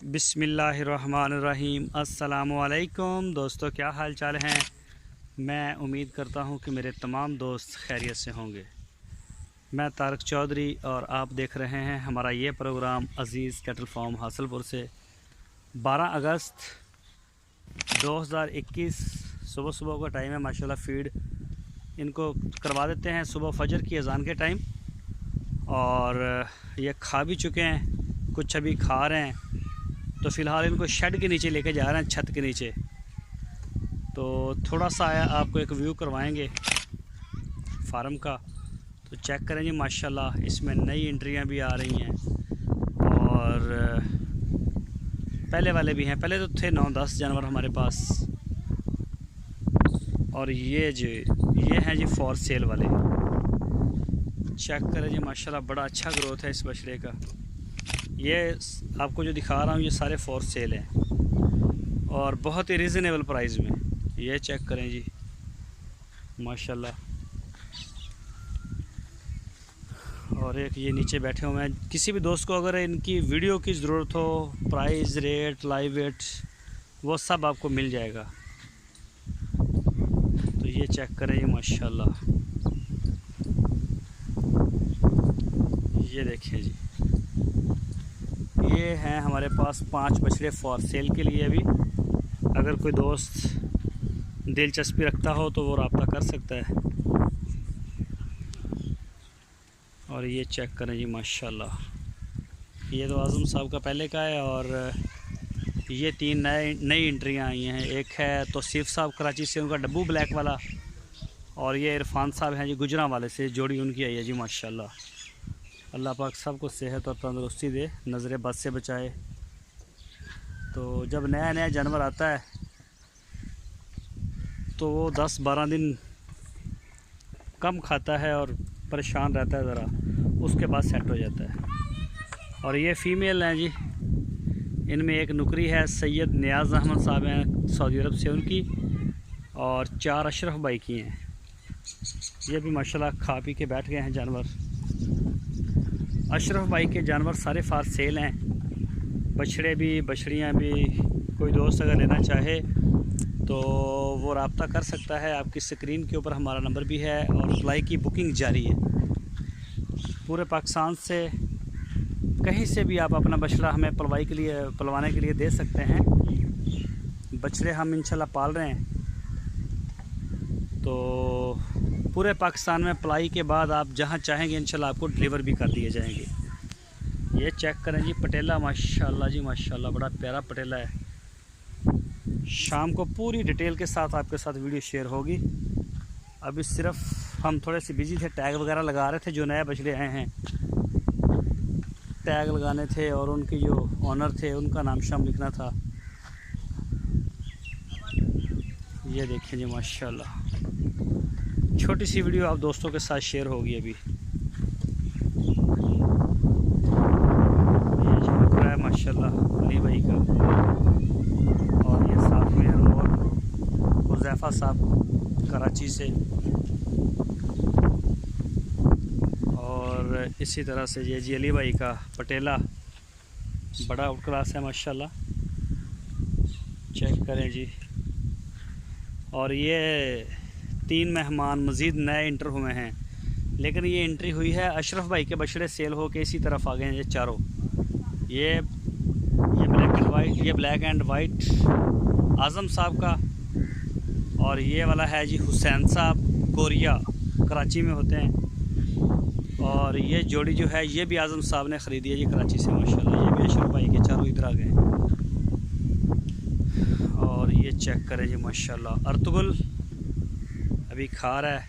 बिस्मिल्लाहिर्रहमानिर्रहीम। अस्सलामुअलैकुम दोस्तों, क्या हाल चाल हैं। मैं उम्मीद करता हूं कि मेरे तमाम दोस्त खैरियत से होंगे। मैं तारक चौधरी और आप देख रहे हैं हमारा ये प्रोग्राम अज़ीज़ कैटल फार्म हासलपुर से। 12 अगस्त 2021 सुबह सुबह का टाइम है। माशाल्लाह फ़ीड इनको करवा देते हैं सुबह फजर की अज़ान के टाइम, और ये खा भी चुके हैं, कुछ अभी खा रहे हैं। तो फ़िलहाल इनको शेड के नीचे लेके जा रहे हैं, छत के नीचे। तो थोड़ा सा आया आपको एक व्यू करवाएंगे फार्म का। तो चेक करें जी, माशाल्लाह इसमें नई एंट्रियां भी आ रही हैं और पहले वाले भी हैं। पहले तो थे 9-10 जानवर हमारे पास, और ये हैं जी फॉर सेल वाले। चेक करें जी, माशाल्लाह बड़ा अच्छा ग्रोथ है इस बछड़े का। ये आपको जो दिखा रहा हूँ ये सारे फॉर सेल हैं और बहुत ही रीज़नेबल प्राइस में। ये चेक करें जी, माशाल्लाह। और एक ये नीचे बैठे हुए हैं। किसी भी दोस्त को अगर इनकी वीडियो की ज़रूरत हो, प्राइस, रेट, लाइव वेट, वो सब आपको मिल जाएगा। तो ये चेक करें जी, माशाल्लाह। ये देखें जी, ये हैं हमारे पास 5 बछड़े फॉर सेल के लिए। अभी अगर कोई दोस्त दिलचस्पी रखता हो तो वो रब्ता कर सकता है। और ये चेक करें जी, माशाल्लाह। ये तो आज़म साहब का पहले का है, और ये 3 नई एंट्रियाँ आई हैं। एक है तौसीफ़ साहब कराची से, उनका डब्बू ब्लैक वाला, और ये इरफान साहब हैं जी गुजरांवाले से, जोड़ी उनकी आई है जी, माशाल्लाह। अल्लाह पाक सबको सेहत और तंदुरुस्ती दे, नज़र बद से बचाए। तो जब नया नया जानवर आता है तो वो 10-12 दिन कम खाता है और परेशान रहता है ज़रा, उसके बाद सेट हो जाता है। और ये फ़ीमेल हैं जी, इनमें एक नुकरी है, सैयद नियाज़ अहमद साहब हैं सऊदी अरब से उनकी, और 4 अशरफ भाई की हैं। ये भी माशाल्लाह खा पी के बैठ गए हैं जानवर। अशरफ भाई के जानवर सारे फार सेल हैं, बछड़े भी बछड़ियाँ भी। कोई दोस्त अगर लेना चाहे तो वो रब्ता कर सकता है। आपकी स्क्रीन के ऊपर हमारा नंबर भी है, और फ्लाई की बुकिंग जारी है। पूरे पाकिस्तान से कहीं से भी आप अपना बछड़ा हमें पलवाने के लिए दे सकते हैं। बछड़े हम इंशाल्लाह पाल रहे हैं, तो पूरे पाकिस्तान में पलाई के बाद आप जहां चाहेंगे इंशाल्लाह आपको डिलीवर भी कर दिए जाएंगे। ये चेक करें जी, पटेला माशाल्लाह जी, माशाल्लाह बड़ा प्यारा पटेला है। शाम को पूरी डिटेल के साथ आपके साथ वीडियो शेयर होगी। अभी सिर्फ हम थोड़े से बिजी थे, टैग वगैरह लगा रहे थे। जो नए बछड़े आए हैं टैग लगाने थे, और उनके जो ऑनर थे उनका नाम शाम लिखना था। ये देखें जी, माशाल्लाह छोटी सी वीडियो आप दोस्तों के साथ शेयर होगी अभी। ये झुमका है माशाल्लाह अली भाई का, और ये साथ में और हुज़ैफ़ा साहब कराची से, और इसी तरह से ये जी अली भाई का पटेला बड़ा आउट क्लास है माशाल्लाह। चेक करें जी। और ये 3 मेहमान मज़ीद नए इंटर हुए हैं, लेकिन ये एंट्री हुई है अशरफ भाई के बछड़े सेल हो के इसी तरफ आ गए हैं ये चारों। ये ब्लैक एंड वाइट आज़म साहब का, और ये वाला है जी हुसैन साहब, कोरिया कराची में होते हैं। और ये जोड़ी जो है ये भी आज़म साहब ने ख़रीदी है जी कराची से, माशाल्लाह। ये भी अशरफ भाई के चारों इधर आ गए हैं। और ये चेक करें जी, माशाल्लाह अर्तुगुल अभी खा रहा है।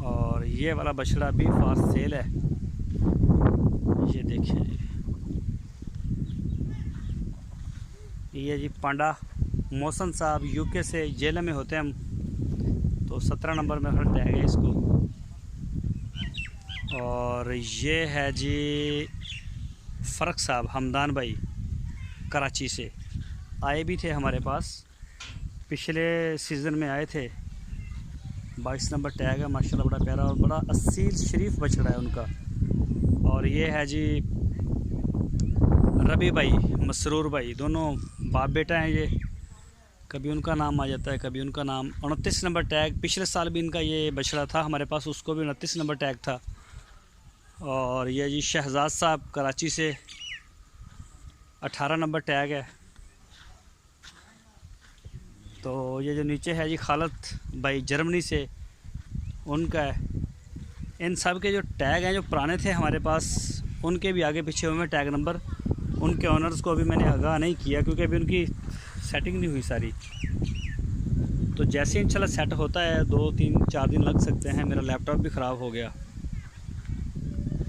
और ये वाला बछड़ा भी फास्ट सेल है। ये देखिए जी, ये जी पांडा मौसन साहब यूके से, जेल में होते हैं हम, तो 17 नंबर में हर टैग है इसको। और ये है जी फ़र्क साहब हमदान भाई कराची से, आए भी थे हमारे पास, पिछले सीज़न में आए थे। 22 नंबर टैग है माशाल्लाह, बड़ा प्यारा और बड़ा असील शरीफ बछड़ा है उनका। और ये है जी रबी भाई, मसरूर भाई, दोनों बाप बेटा हैं ये। कभी उनका नाम आ जाता है, कभी उनका नाम। 29 नंबर टैग, पिछले साल भी इनका ये बछड़ा था हमारे पास, उसको भी 29 नंबर टैग था। और ये जी शहजाद साहब कराची से 18 नंबर टैग है। तो ये जो नीचे है जी खालद भाई जर्मनी से, उनका है। इन सब के जो टैग हैं जो पुराने थे हमारे पास, उनके भी आगे पीछे हुए हैं टैग नंबर। उनके ऑनर्स को अभी मैंने आगाह नहीं किया क्योंकि अभी उनकी सेटिंग नहीं हुई सारी। तो जैसे इंशाल्लाह सेट होता है 2-3-4 दिन लग सकते हैं। मेरा लैपटॉप भी ख़राब हो गया,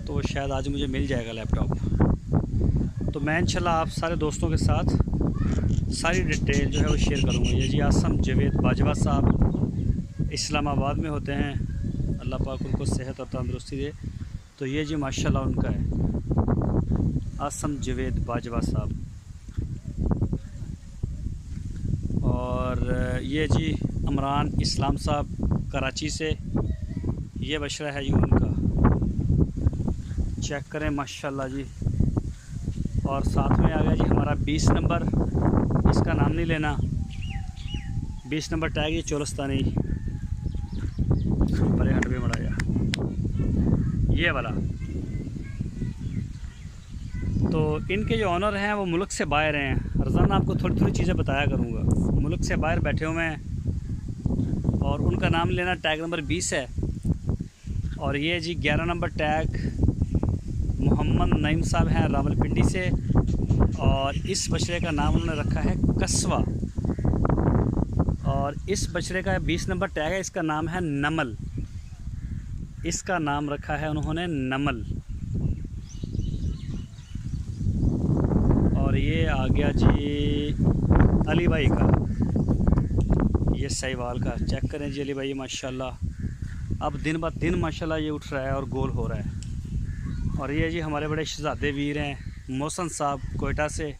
तो शायद आज मुझे मिल जाएगा लैपटॉप। तो मैं इंशाल्लाह आप सारे दोस्तों के साथ सारी डिटेल जो है वो शेयर करूँगा। ये जी आसम जवेद बाजवा साहब इस्लामाबाद में होते हैं, अल्लाह पाक उनको सेहत और तंदुरुस्ती दे। तो ये जी माशाल्लाह उनका है, आसम जवेद बाजवा साहब। और ये जी इमरान इस्लाम साहब कराची से, ये बछड़ा है जी उनका, चेक करें माशाल्लाह जी। और साथ में आ गया जी हमारा 20 नंबर, इसका नाम नहीं लेना, 20 नंबर टैग ये चोलस्तानी बड़े हट में मड़ा जा ये वाला। तो इनके जो ऑनर हैं वो मुल्क से बाहर हैं। रोज़ाना आपको थोड़ी थोड़ी चीज़ें बताया करूँगा। मुल्क से बाहर बैठे हुए हैं और उनका नाम लेना टैग नंबर 20 है। और ये जी 11 नंबर टैग मोहम्मद नईम साहब हैं रावलपिंडी से, और इस बछड़े का नाम उन्होंने रखा है कस्वा। और इस बछड़े का 20 नंबर टैग है, इसका नाम है नमल, इसका नाम रखा है उन्होंने नमल। और ये आ गया जी अली भाई का, ये सहीवाल का, चेक करें जी अली भाई माशाल्लाह। अब दिन ब दिन माशाल्लाह ये उठ रहा है और गोल हो रहा है। और ये जी हमारे बड़े शहजादे वीर हैं मोहसन साहब कोयटा से,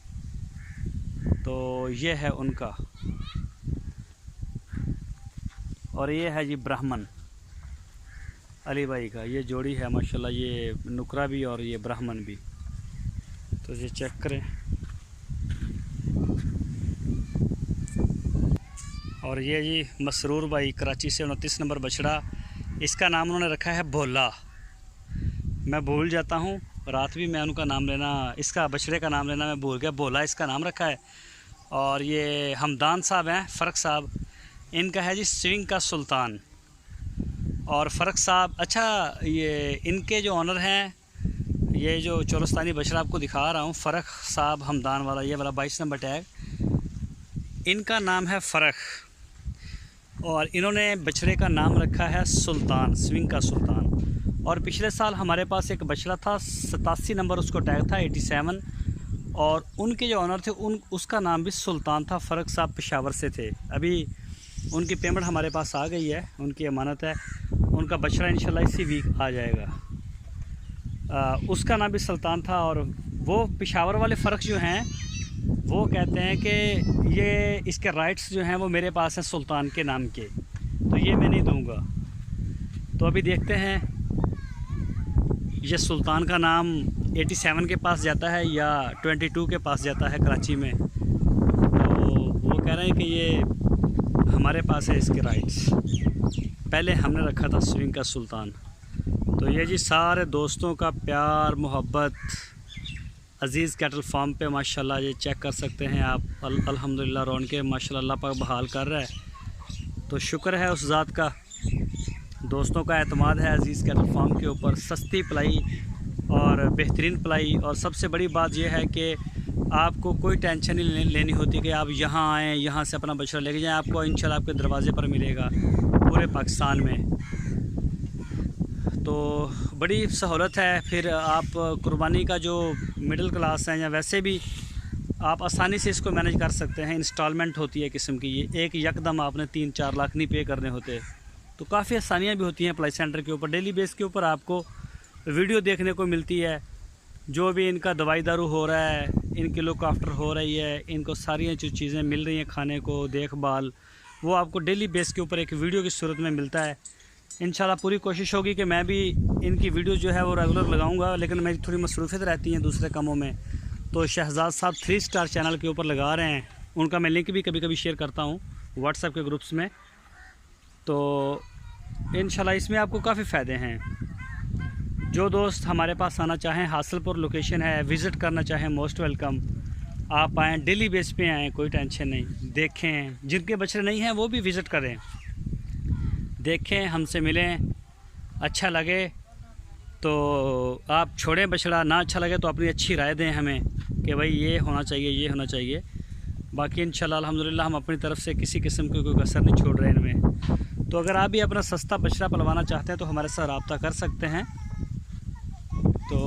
तो ये है उनका। और ये है जी ब्राह्मण अली भाई का, ये जोड़ी है माशाल्लाह, ये नुकरा भी और ये ब्राह्मण भी। तो ये चेक करें। और ये जी मसरूर भाई कराची से 29 नंबर बछड़ा, इसका नाम उन्होंने रखा है भोला। मैं भूल जाता हूँ, रात भी मैं उनका नाम लेना, इसका बछड़े का नाम लेना मैं भूल गया, भोला इसका नाम रखा है। और ये हमदान साहब हैं फ़र्क साहब, इनका है जी स्विंग का सुल्तान। और फ़र्क साहब, अच्छा ये इनके जो ऑनर हैं, ये जो चोलस्तानी बछड़ा आपको दिखा रहा हूँ, फ़र्क साहब हमदान वाला, ये वाला 22 नंबर टैग, इनका नाम है फ़र्क। और इन्होंने बछड़े का नाम रखा है सुल्तान, स्विंग का सुल्तान। और पिछले साल हमारे पास एक बछड़ा था 87 नंबर उसको टैग था 87, और उनके जो ऑनर थे उसका नाम भी सुल्तान था। फ़र्क साहब पेशावर से थे। अभी उनकी पेमेंट हमारे पास आ गई है, उनकी अमानत है, उनका बछड़ा इंशाल्लाह इसी वीक आ जाएगा। उसका नाम भी सुल्तान था। और वो पेशावर वाले फ़र्क जो हैं वो कहते हैं कि ये इसके राइट्स जो हैं वो मेरे पास हैं सुल्तान के नाम के, तो ये मैं नहीं दूंगा। तो अभी देखते हैं ये सुल्तान का नाम 87 के पास जाता है या 22 के पास जाता है कराची में। तो वो कह रहे हैं कि ये हमारे पास है इसके राइट्स, पहले हमने रखा था स्विंग का सुल्तान। तो ये जी सारे दोस्तों का प्यार मोहब्बत अज़ीज़ कैटल फार्म पे माशाल्लाह, ये चेक कर सकते हैं आप। अल्हम्दुलिल्लाह रौनकें माशाल्लाह अल्लाह पाक बहाल कर रहा है। तो शुक्र है उस ज़ात का, दोस्तों का एतमाद है अज़ीज़ कैटल फार्म के ऊपर। सस्ती पलाई और बेहतरीन पलाई, और सबसे बड़ी बात यह है कि आपको कोई टेंशन नहीं लेनी होती कि आप यहाँ आएँ, यहाँ से अपना बछड़ा लेके जाएँ। आपको इंशाल्लाह आपके दरवाज़े पर मिलेगा पूरे पाकिस्तान में। तो बड़ी सहूलत है। फिर आप कुर्बानी का जो मिडिल क्लास हैं या वैसे भी आप आसानी से इसको मैनेज कर सकते हैं। इंस्टॉलमेंट होती है किस्म की, ये एक यकदम आपने 3-4 लाख नहीं पे करने होते। तो काफ़ी आसानियाँ भी होती हैं पलाई सेंटर के ऊपर। डेली बेस के ऊपर आपको वीडियो देखने को मिलती है, जो भी इनका दवाई दारू हो रहा है, इनकी लुक आफ्टर हो रही है, इनको सारी जो चीज़ें मिल रही हैं खाने को, देखभाल, वो आपको डेली बेस के ऊपर एक वीडियो की सूरत में मिलता है इंशाल्लाह पूरी कोशिश होगी कि मैं भी इनकी वीडियो जो है वो रेगुलर लगाऊंगा, लेकिन मेरी थोड़ी मसरूफियत रहती हैं दूसरे कामों में। तो शहजाद साहब 3 स्टार चैनल के ऊपर लगा रहे हैं, उनका मैं लिंक भी कभी कभी शेयर करता हूँ व्हाट्सएप के ग्रुप्स में। तो इंशाल्लाह इसमें आपको काफ़ी फ़ायदे हैं। जो दोस्त हमारे पास आना चाहें, हासिलपुर लोकेशन है, विज़िट करना चाहें मोस्ट वेलकम। आप आएँ, डेली बेस पे आएँ, कोई टेंशन नहीं। देखें, जिनके बछड़े नहीं हैं वो भी विज़िट करें, देखें, हमसे मिलें, अच्छा लगे तो आप छोड़ें बछड़ा, ना अच्छा लगे तो अपनी अच्छी राय दें हमें कि भाई ये होना चाहिए, ये होना चाहिए। बाकी इंशाल्लाह अल्हम्दुलिल्लाह हम अपनी तरफ से किसी किस्म की कोई कसर नहीं छोड़ रहे इनमें। तो अगर आप भी अपना सस्ता बछड़ा पलवाना चाहते हैं तो हमारे साथ रब्ता कर सकते हैं। तो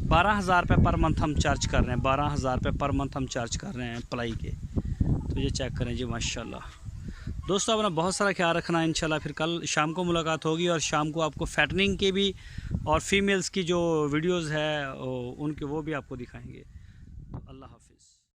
12,000 रुपये पर मंथ हम चार्ज कर रहे हैं, 12,000 रुपये पर मंथ हम चार्ज कर रहे हैं पलाई के। तो ये चेक करें जी, माशाल्लाह। दोस्तों अपना बहुत सारा ख्याल रखना। इंशाल्लाह फिर कल शाम को मुलाकात होगी और शाम को आपको फैटनिंग के भी और फीमेल्स की जो वीडियोस है उनके वो भी आपको दिखाएंगे। तो अल्लाह हाफिज़।